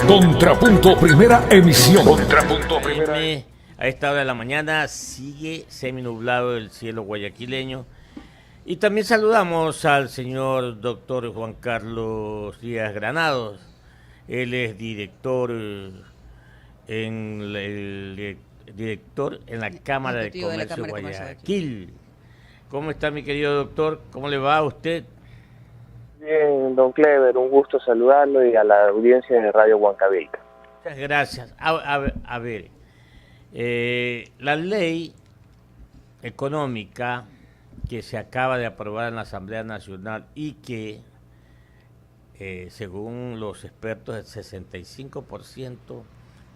Contrapunto Primera Emisión. Contrapunto Primera. A esta hora de la mañana sigue seminublado el cielo guayaquileño. Y también saludamos al señor doctor Juan Carlos Díaz Granados. Él es director en la Cámara de Comercio de Guayaquil. ¿Cómo está, mi querido doctor? ¿Cómo le va a usted? Bien, don Clever, un gusto saludarlo y a la audiencia de Radio Huancavilca. Muchas gracias. A ver, la ley económica que se acaba de aprobar en la Asamblea Nacional y que, según los expertos, el 65%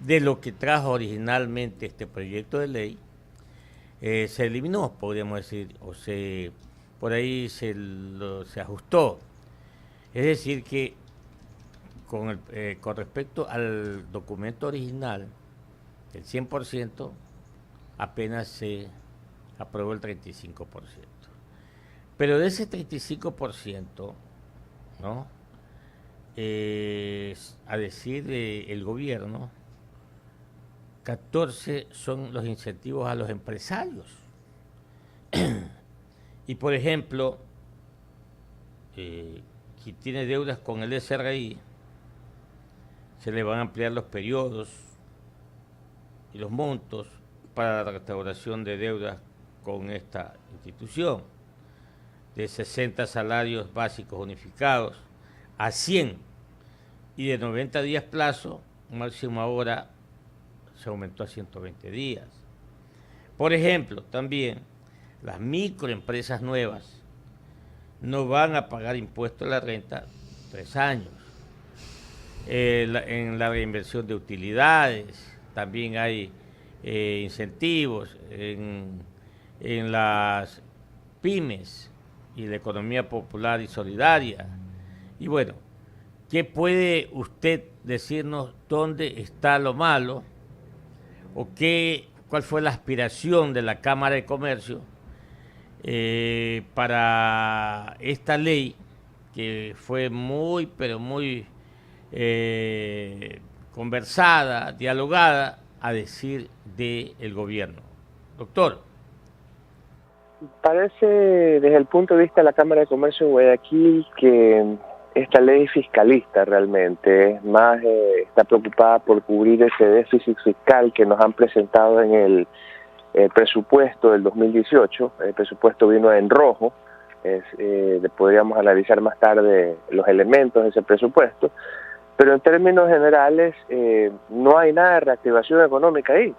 de lo que trajo originalmente este proyecto de ley se eliminó, podríamos decir, o por ahí se ajustó. Es decir, que con respecto al documento original, el 100%, apenas se aprobó el 35%. Pero de ese 35%, ¿no? A decir del gobierno, 14 son los incentivos a los empresarios. Y, por ejemplo, quien tiene deudas con el SRI, se le van a ampliar los periodos y los montos para la restauración de deudas con esta institución, de 60 salarios básicos unificados a 100 y de 90 días plazo, máximo ahora se aumentó a 120 días. Por ejemplo, también las microempresas nuevas no van a pagar impuesto a la renta 3 años. En la reinversión de utilidades también hay incentivos en las pymes y la economía popular y solidaria. Y bueno, ¿qué puede usted decirnos dónde está lo malo o cuál fue la aspiración de la Cámara de Comercio para esta ley que fue muy, pero muy conversada, dialogada, a decir del gobierno? Doctor. Parece, desde el punto de vista de la Cámara de Comercio de Guayaquil, que esta ley es fiscalista realmente, más está preocupada por cubrir ese déficit fiscal que nos han presentado en el presupuesto del 2018. El presupuesto vino en rojo, podríamos analizar más tarde los elementos de ese presupuesto, pero en términos generales no hay nada de reactivación económica ahí.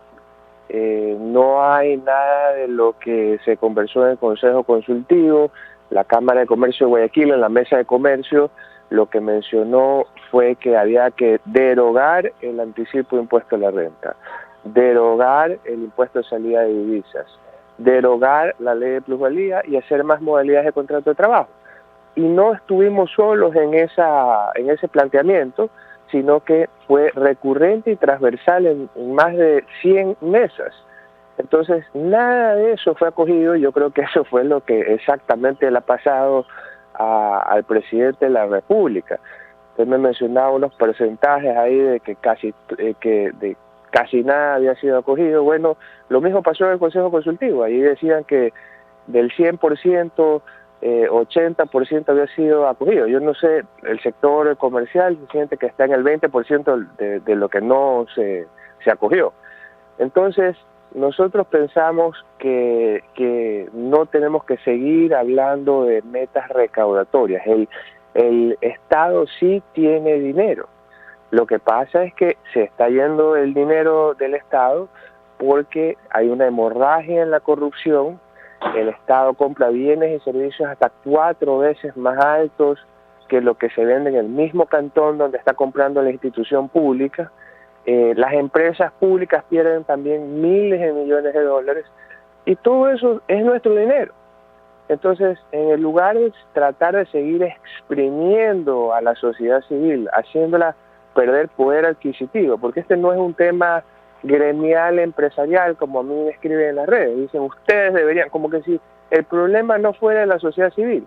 No hay nada de lo que se conversó en el Consejo Consultivo. La Cámara de Comercio de Guayaquil, en la Mesa de Comercio, lo que mencionó fue que había que derogar el anticipo de impuesto a la renta, derogar el impuesto de salida de divisas, derogar la ley de plusvalía y hacer más modalidades de contrato de trabajo. Y no estuvimos solos en ese planteamiento, sino que fue recurrente y transversal en más de 100 mesas. Entonces, nada de eso fue acogido. Yo creo que eso fue lo que exactamente le ha pasado al presidente de la República. Usted me mencionaba unos porcentajes ahí de que casi nada había sido acogido. Bueno, lo mismo pasó en el Consejo Consultivo. Ahí decían que del 100%, 80% había sido acogido. Yo no sé, el sector comercial siente que está en el 20% de lo que no se acogió. Entonces, nosotros pensamos que no tenemos que seguir hablando de metas recaudatorias. El Estado sí tiene dinero. Lo que pasa es que se está yendo el dinero del Estado porque hay una hemorragia en la corrupción. El Estado compra bienes y servicios hasta 4 veces más altos que lo que se vende en el mismo cantón donde está comprando la institución pública. Las empresas públicas pierden también miles de millones de dólares y todo eso es nuestro dinero. Entonces, en el lugar de tratar de seguir exprimiendo a la sociedad civil, haciéndola perder poder adquisitivo, porque este no es un tema gremial, empresarial, como a mí me escriben en las redes. Dicen, ustedes deberían, como que si el problema no fuera de la sociedad civil.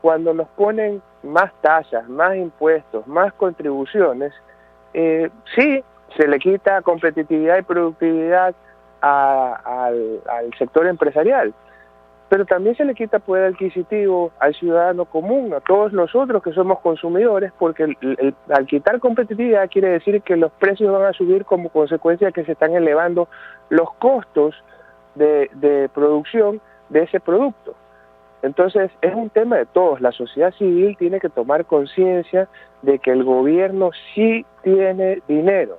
Cuando nos ponen más tasas, más impuestos, más contribuciones, sí, se le quita competitividad y productividad al sector empresarial, pero también se le quita poder adquisitivo al ciudadano común, a todos nosotros que somos consumidores, porque al quitar competitividad quiere decir que los precios van a subir como consecuencia de que se están elevando los costos de producción de ese producto. Entonces es un tema de todos. La sociedad civil tiene que tomar conciencia de que el gobierno sí tiene dinero,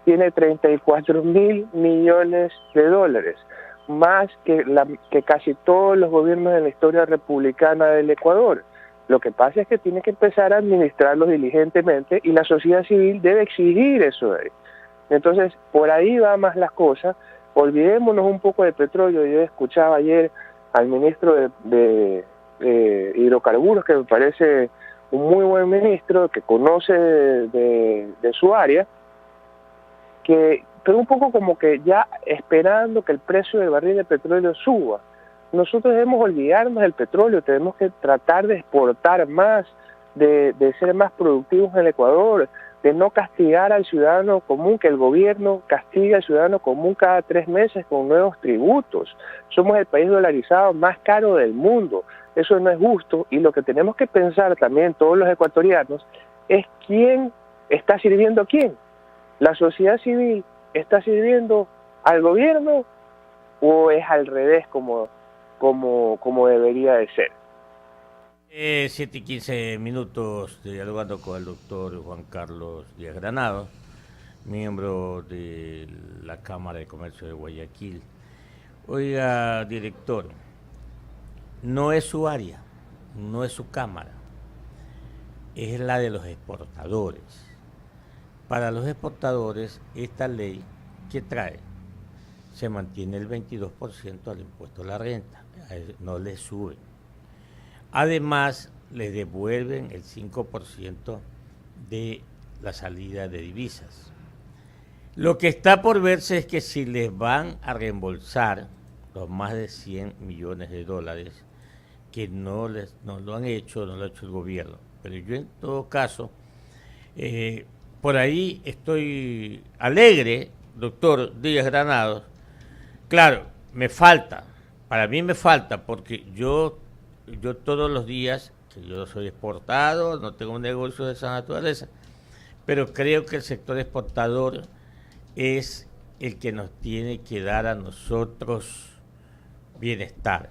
tiene 34.000 millones de dólares, más que casi todos los gobiernos de la historia republicana del Ecuador. Lo que pasa es que tiene que empezar a administrarlos diligentemente y la sociedad civil debe exigir eso de él. Entonces, por ahí va más las cosas. Olvidémonos un poco de petróleo. Yo escuchaba ayer al ministro de Hidrocarburos, que me parece un muy buen ministro, que conoce de su área, pero un poco como que ya esperando que el precio del barril de petróleo suba. Nosotros debemos olvidarnos del petróleo, tenemos que tratar de exportar más, de ser más productivos en el Ecuador, de no castigar al ciudadano común, que el gobierno castiga al ciudadano común cada 3 meses con nuevos tributos. Somos el país dolarizado más caro del mundo. Eso no es justo, y lo que tenemos que pensar también todos los ecuatorianos es quién está sirviendo a quién. ¿La sociedad civil está sirviendo al gobierno o es al revés como debería de ser? 7:15, dialogando con el doctor Juan Carlos Díaz Granados, miembro de la Cámara de Comercio de Guayaquil. Oiga, director, no es su área, no es su cámara, es la de los exportadores. Para los exportadores, esta ley que trae, se mantiene el 22% al impuesto a la renta, no le sube. Además, les devuelven el 5% de la salida de divisas. Lo que está por verse es que si les van a reembolsar los más de 100 millones de dólares, que no lo han hecho, no lo ha hecho el gobierno. Pero yo en todo caso, por ahí estoy alegre, doctor Díaz Granados. Claro, para mí me falta, porque yo todos los días, que yo soy exportado, no tengo un negocio de esa naturaleza, pero creo que el sector exportador es el que nos tiene que dar a nosotros bienestar.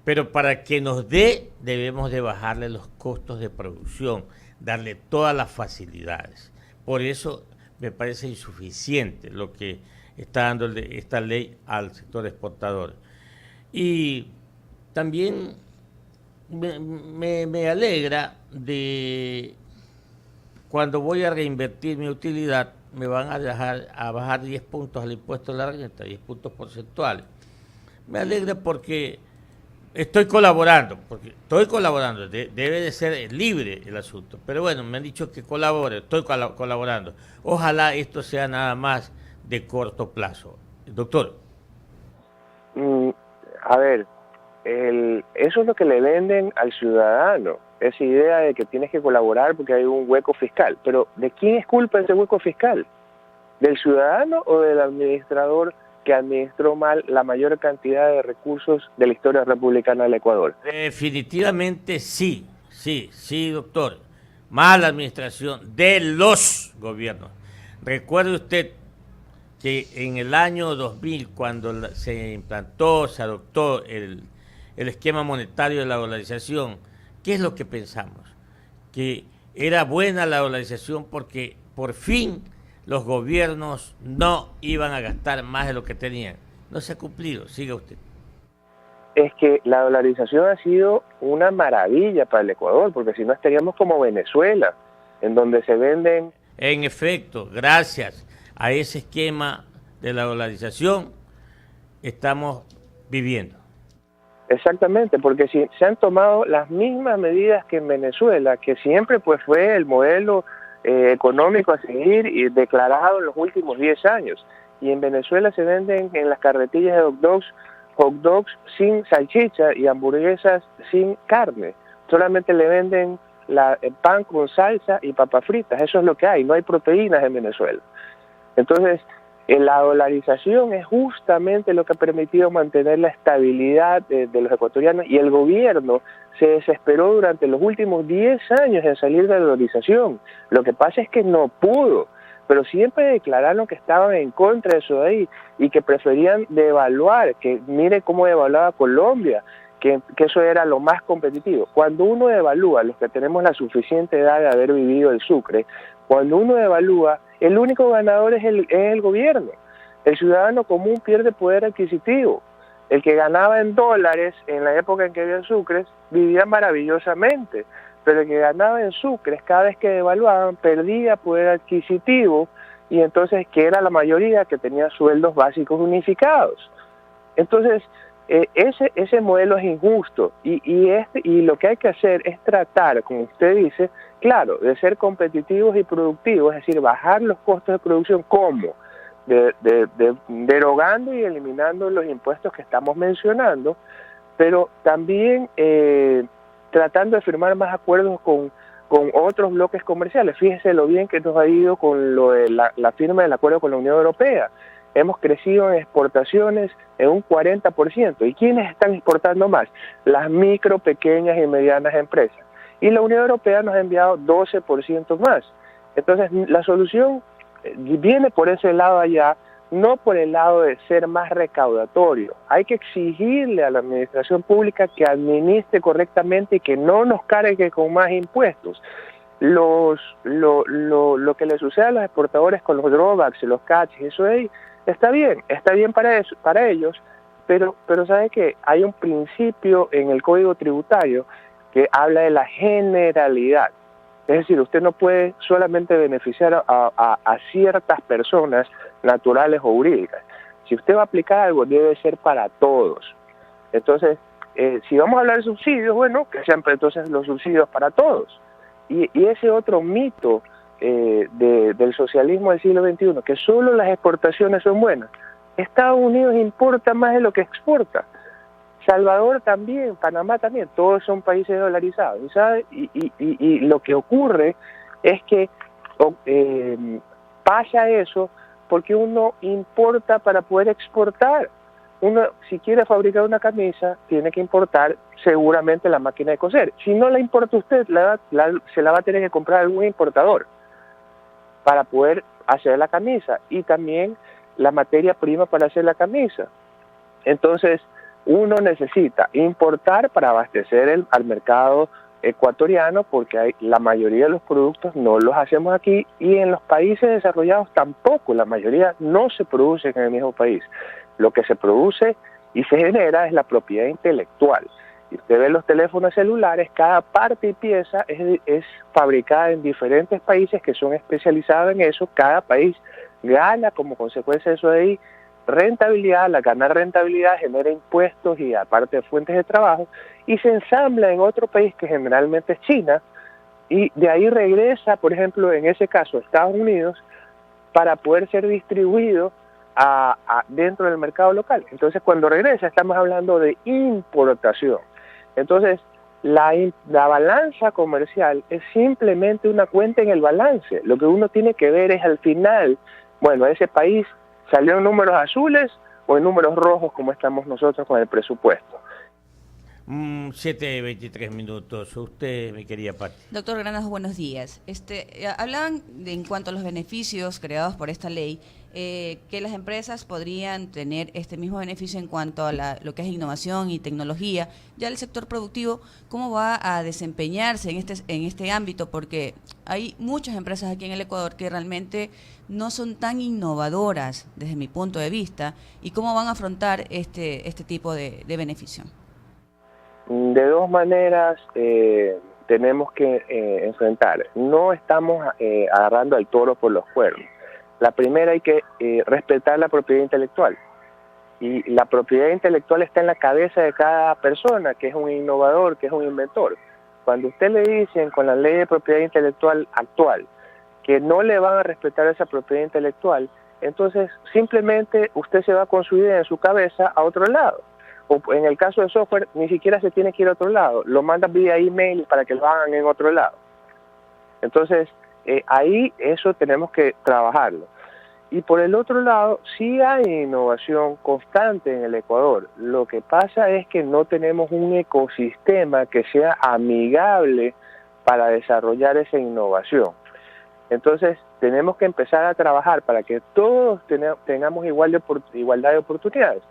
Pero para que nos dé, debemos de bajarle los costos de producción, darle todas las facilidades. Por eso me parece insuficiente lo que está dando esta ley al sector exportador. Y también me alegra de cuando voy a reinvertir mi utilidad, me van a bajar 10 puntos al impuesto de la renta, 10 puntos porcentuales. Me alegra porque estoy colaborando, debe de ser libre el asunto, pero bueno, me han dicho que colabore, estoy colaborando. Ojalá esto sea nada más de corto plazo. Doctor. A ver, eso es lo que le venden al ciudadano, esa idea de que tienes que colaborar porque hay un hueco fiscal. Pero ¿de quién es culpa ese hueco fiscal? ¿Del ciudadano o del administrador que administró mal la mayor cantidad de recursos de la historia republicana del Ecuador? Definitivamente sí, doctor. Mala administración de los gobiernos. Recuerde usted que en el año 2000, cuando se adoptó el esquema monetario de la dolarización, ¿qué es lo que pensamos? Que era buena la dolarización porque por fin los gobiernos no iban a gastar más de lo que tenían. No se ha cumplido, siga usted. Es que la dolarización ha sido una maravilla para el Ecuador, porque si no estaríamos como Venezuela, en donde se venden... En efecto, gracias a ese esquema de la dolarización, estamos viviendo. Exactamente, porque si se han tomado las mismas medidas que en Venezuela, que siempre pues fue el modelo económico a seguir y declarado en los últimos 10 años. Y en Venezuela se venden en las carretillas de hot dogs sin salchicha y hamburguesas sin carne. Solamente le venden pan con salsa y papas fritas. Eso es lo que hay, no hay proteínas en Venezuela. Entonces, la dolarización es justamente lo que ha permitido mantener la estabilidad de los ecuatorianos, y el gobierno se desesperó durante los últimos 10 años en salir de la dolarización. Lo que pasa es que no pudo, pero siempre declararon que estaban en contra de eso de ahí y que preferían devaluar, que mire cómo devaluaba Colombia, que eso era lo más competitivo. Cuando uno devalúa, los que tenemos la suficiente edad de haber vivido el Sucre, cuando uno devalúa, el único ganador es el gobierno. El ciudadano común pierde poder adquisitivo. El que ganaba en dólares en la época en que había sucres vivía maravillosamente, pero el que ganaba en sucres cada vez que devaluaban perdía poder adquisitivo, y entonces que era la mayoría que tenía sueldos básicos unificados. Entonces ese modelo es injusto, y lo que hay que hacer es tratar, como usted dice, claro, de ser competitivos y productivos, es decir, bajar los costos de producción. ¿Cómo? Derogando y eliminando los impuestos que estamos mencionando, pero también tratando de firmar más acuerdos con otros bloques comerciales. Fíjese lo bien que nos ha ido con lo de la firma del acuerdo con la Unión Europea. Hemos crecido en exportaciones en un 40%. ¿Y quiénes están exportando más? Las micro, pequeñas y medianas empresas. Y la Unión Europea nos ha enviado 12% más. Entonces, la solución viene por ese lado allá, no por el lado de ser más recaudatorio. Hay que exigirle a la administración pública que administre correctamente y que no nos cargue con más impuestos. Lo que le sucede a los exportadores con los drawbacks, los catches, eso ahí, está bien para ellos, pero ¿sabe qué? Hay un principio en el Código Tributario que habla de la generalidad. Es decir, usted no puede solamente beneficiar a ciertas personas naturales o jurídicas. Si usted va a aplicar algo, debe ser para todos. Entonces, si vamos a hablar de subsidios, bueno, que sean entonces los subsidios para todos. Y ese otro mito del socialismo del siglo XXI, que solo las exportaciones son buenas. Estados Unidos importa más de lo que exporta. Salvador también, Panamá también, todos son países dolarizados, ¿sabe? Y lo que ocurre es que pasa eso porque uno importa para poder exportar. Uno, si quiere fabricar una camisa, tiene que importar seguramente la máquina de coser. Si no la importa usted, se la va a tener que comprar algún importador para poder hacer la camisa, y también la materia prima para hacer la camisa. Entonces, uno necesita importar para abastecer al mercado ecuatoriano, porque la mayoría de los productos no los hacemos aquí, y en los países desarrollados tampoco, la mayoría no se produce en el mismo país. Lo que se produce y se genera es la propiedad intelectual. Y usted ve los teléfonos celulares, cada parte y pieza es fabricada en diferentes países que son especializados en eso. Cada país gana como consecuencia de eso de ahí rentabilidad. Al ganar rentabilidad genera impuestos y aparte fuentes de trabajo, y se ensambla en otro país que generalmente es China, y de ahí regresa, por ejemplo, en ese caso a Estados Unidos, para poder ser distribuido dentro del mercado local. Entonces, cuando regresa estamos hablando de importación. Entonces, la balanza comercial es simplemente una cuenta en el balance. Lo que uno tiene que ver es al final, bueno, ese país salió en números azules o en números rojos, como estamos nosotros con el presupuesto. 7:23 minutos. Usted, mi querida Pati. Doctor Granados, buenos días. Hablaban en cuanto a los beneficios creados por esta ley, que las empresas podrían tener este mismo beneficio en cuanto a lo que es innovación y tecnología. Ya el sector productivo, ¿cómo va a desempeñarse en este ámbito? Porque hay muchas empresas aquí en el Ecuador que realmente no son tan innovadoras desde mi punto de vista. ¿Y cómo van a afrontar este tipo de beneficio? De dos maneras tenemos que enfrentar. No estamos agarrando al toro por los cuernos. La primera, hay que respetar la propiedad intelectual. Y la propiedad intelectual está en la cabeza de cada persona, que es un innovador, que es un inventor. Cuando usted le dicen con la ley de propiedad intelectual actual que no le van a respetar esa propiedad intelectual, entonces simplemente usted se va con su idea en su cabeza a otro lado. O en el caso de software, ni siquiera se tiene que ir a otro lado, lo mandas vía email para que lo hagan en otro lado. Entonces, ahí eso tenemos que trabajarlo. Y por el otro lado, sí hay innovación constante en el Ecuador. Lo que pasa es que no tenemos un ecosistema que sea amigable para desarrollar esa innovación. Entonces, tenemos que empezar a trabajar para que todos tengamos igualdad de oportunidades.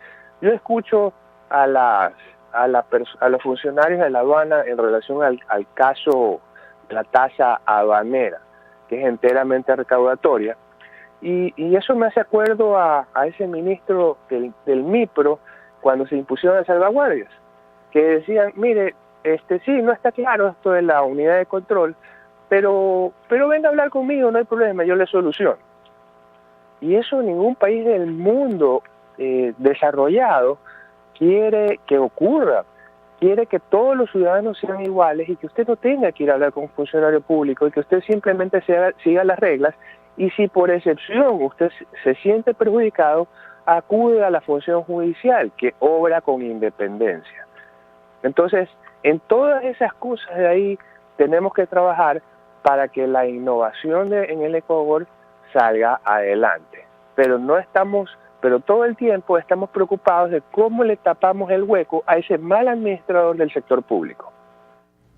Yo escucho a los funcionarios de la aduana en relación al caso de la tasa aduanera, que es enteramente recaudatoria, y eso me hace acuerdo a ese ministro del MIPRO cuando se impusieron las salvaguardias, que decían, mire, sí, no está claro esto de la unidad de control, pero venga a hablar conmigo, no hay problema, yo le soluciono. Y eso ningún país del mundo desarrollado quiere que ocurra. Quiere que todos los ciudadanos sean iguales y que usted no tenga que ir a hablar con un funcionario público y que usted simplemente siga las reglas, y si por excepción usted se siente perjudicado, acude a la función judicial que obra con independencia. Entonces, en todas esas cosas de ahí tenemos que trabajar para que la innovación en el Ecuador salga adelante. Pero todo el tiempo estamos preocupados de cómo le tapamos el hueco a ese mal administrador del sector público.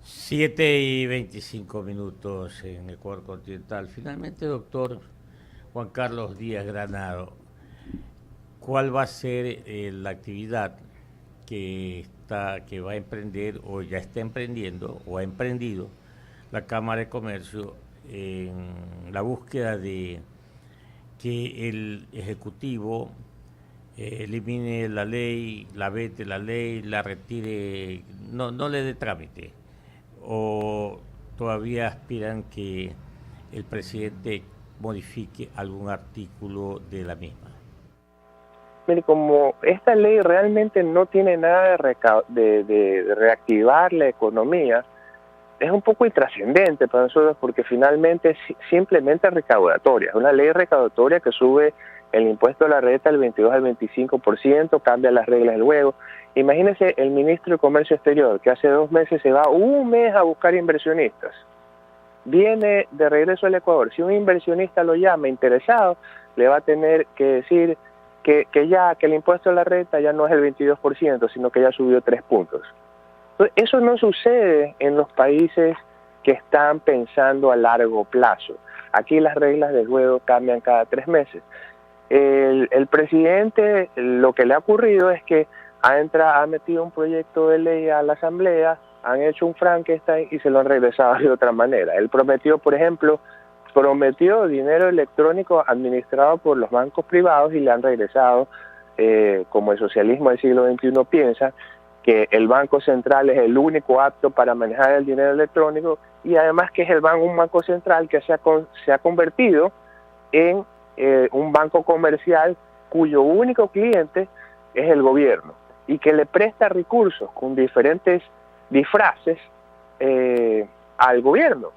7:25 en Ecuador continental. Finalmente, doctor Juan Carlos Díaz Granado, ¿cuál va a ser la actividad que va a emprender o ya está emprendiendo o ha emprendido la Cámara de Comercio en la búsqueda de que el Ejecutivo elimine la ley, la vete la ley, la retire, no le dé trámite, o todavía aspiran que el presidente modifique algún artículo de la misma? Mire, como esta ley realmente no tiene nada de reactivar la economía, es un poco intrascendente para nosotros porque finalmente es simplemente recaudatoria. Es una ley recaudatoria que sube el impuesto a la renta del 22 al 25%, cambia las reglas del juego. Imagínese el ministro de Comercio Exterior, que hace 2 meses se va un mes a buscar inversionistas. Viene de regreso al Ecuador. Si un inversionista lo llama interesado, le va a tener que decir que el impuesto a la renta ya no es el 22%, sino que ya subió 3 puntos. Eso no sucede en los países que están pensando a largo plazo. Aquí las reglas del juego cambian cada 3 meses. El presidente, lo que le ha ocurrido es que ha metido un proyecto de ley a la Asamblea, han hecho un Frankenstein y se lo han regresado de otra manera. Él prometió, por ejemplo, dinero electrónico administrado por los bancos privados y le han regresado, como el socialismo del siglo XXI piensa, que el Banco Central es el único apto para manejar el dinero electrónico, y además que es un banco central que se ha convertido en un banco comercial cuyo único cliente es el gobierno y que le presta recursos con diferentes disfraces al gobierno.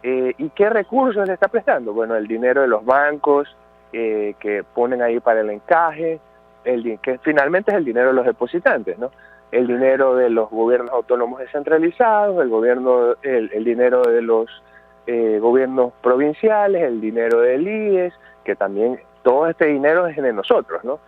¿Y qué recursos le está prestando? Bueno, el dinero de los bancos que ponen ahí para el encaje, que finalmente es el dinero de los depositantes, ¿no? El dinero de los gobiernos autónomos descentralizados, el dinero de los gobiernos provinciales, el dinero del IES, que también todo este dinero es de nosotros, ¿no?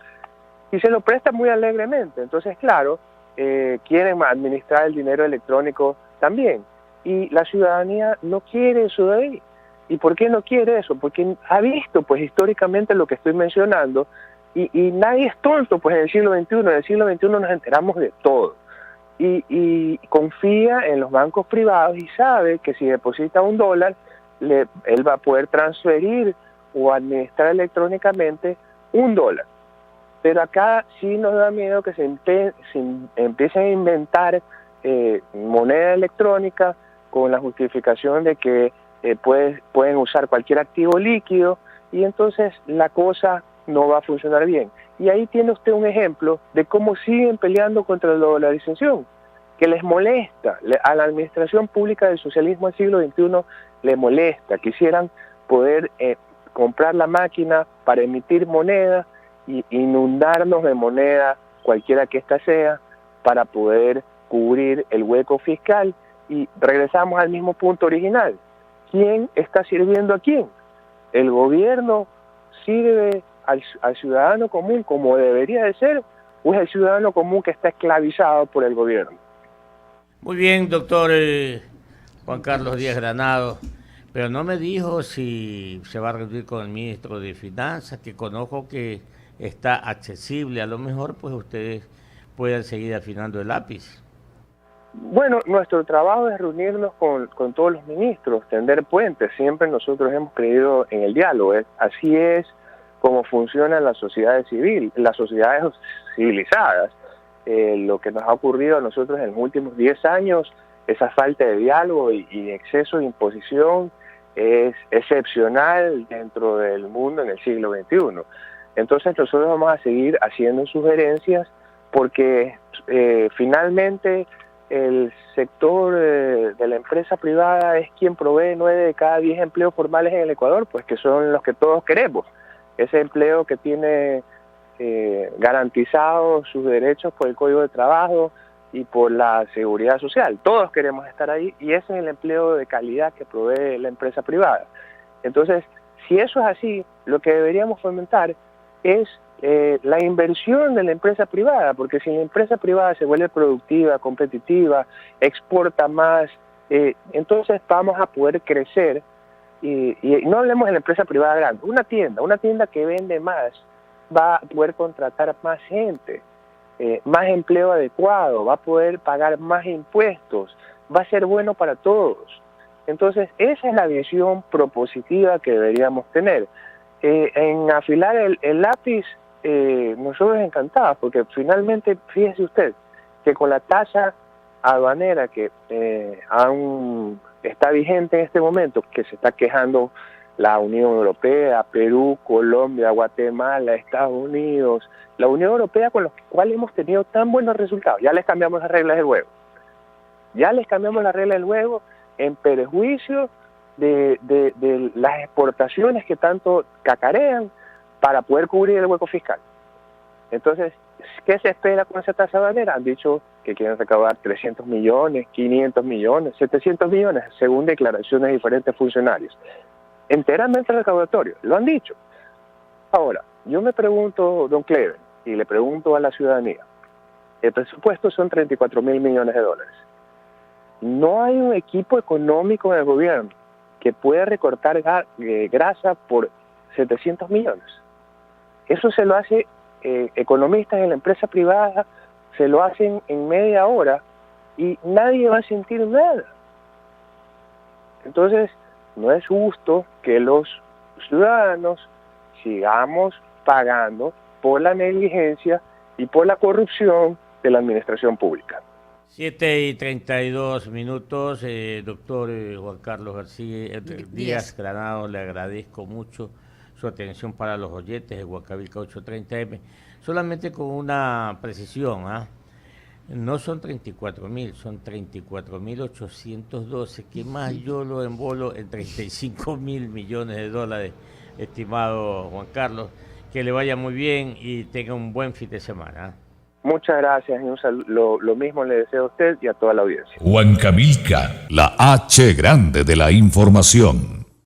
Y se lo presta muy alegremente. Entonces, claro, quieren administrar el dinero electrónico también. Y la ciudadanía no quiere eso de ahí. ¿Y por qué no quiere eso? Porque ha visto, pues, históricamente lo que estoy mencionando. Y nadie es tonto, pues, en el siglo XXI. En el siglo XXI nos enteramos de todo. Y confía en los bancos privados y sabe que si deposita $1, él va a poder transferir o administrar electrónicamente $1. Pero acá sí nos da miedo que se empiecen a inventar moneda electrónica con la justificación de que pueden usar cualquier activo líquido, y entonces la cosa no va a funcionar bien. Y ahí tiene usted un ejemplo de cómo siguen peleando contra la dolarización, que les molesta. A la administración pública del socialismo del siglo XXI le molesta. Quisieran poder comprar la máquina para emitir moneda y inundarnos de moneda, cualquiera que ésta sea, para poder cubrir el hueco fiscal. Y regresamos al mismo punto original. ¿Quién está sirviendo a quién? ¿El gobierno sirve al ciudadano común como debería de ser, o es el ciudadano común que está esclavizado por el gobierno? Muy bien, doctor Juan Carlos Díaz Granado, pero no me dijo si se va a reunir con el ministro de Finanzas, que conozco que está accesible. A lo mejor pues ustedes puedan seguir afinando el lápiz. Bueno, nuestro trabajo es reunirnos con todos los ministros, tender puentes. Siempre nosotros hemos creído en el diálogo. Así es como funcionan las sociedades civiles, las sociedades civilizadas. Lo que nos ha ocurrido a nosotros en los últimos 10 años, esa falta de diálogo y exceso de imposición, es excepcional dentro del mundo en el siglo XXI. Entonces nosotros vamos a seguir haciendo sugerencias porque finalmente el sector de la empresa privada es quien provee 9 de cada 10 empleos formales en el Ecuador, pues que son los que todos queremos. Ese empleo que tiene garantizados sus derechos por el Código de Trabajo y por la Seguridad Social. Todos queremos estar ahí y ese es el empleo de calidad que provee la empresa privada. Entonces, si eso es así, lo que deberíamos fomentar es la inversión de la empresa privada, porque si la empresa privada se vuelve productiva, competitiva, exporta más, entonces vamos a poder crecer. Y no hablemos de la empresa privada grande, una tienda que vende más va a poder contratar más gente, más empleo adecuado, va a poder pagar más impuestos, va a ser bueno para todos. Entonces esa es la visión propositiva que deberíamos tener. En afilar el lápiz, nosotros encantados, porque finalmente, fíjese usted, que con la tasa aduanera que está vigente en este momento, que se está quejando la Unión Europea, Perú, Colombia, Guatemala, Estados Unidos, la Unión Europea con los cuales hemos tenido tan buenos resultados, ya les cambiamos las reglas del juego. Ya les cambiamos las reglas del juego en perjuicio de las exportaciones que tanto cacarean para poder cubrir el hueco fiscal. Entonces, ¿qué se espera con esa tasa aduanera? Han dicho que quieren recaudar 300 millones, 500 millones, 700 millones, según declaraciones de diferentes funcionarios. Enteramente recaudatorio, lo han dicho. Ahora, yo me pregunto, don Cleven, y le pregunto a la ciudadanía, el presupuesto son 34.000 millones de dólares. No hay un equipo económico en el gobierno que pueda recortar grasa por 700 millones. Eso se lo hace economistas en la empresa privada, se lo hacen en media hora y nadie va a sentir nada. Entonces, no es justo que los ciudadanos sigamos pagando por la negligencia y por la corrupción de la administración pública. 7:32, doctor Juan Carlos García Díaz Granado, le agradezco mucho su atención para los oyentes de Huancavelica 830M. Solamente con una precisión, no son 34.000, son 34.812, que más yo lo embolo en 35.000 millones de dólares, estimado Juan Carlos. Que le vaya muy bien y tenga un buen fin de semana. Muchas gracias y lo mismo le deseo a usted y a toda la audiencia. Huancavelica, la H grande de la información.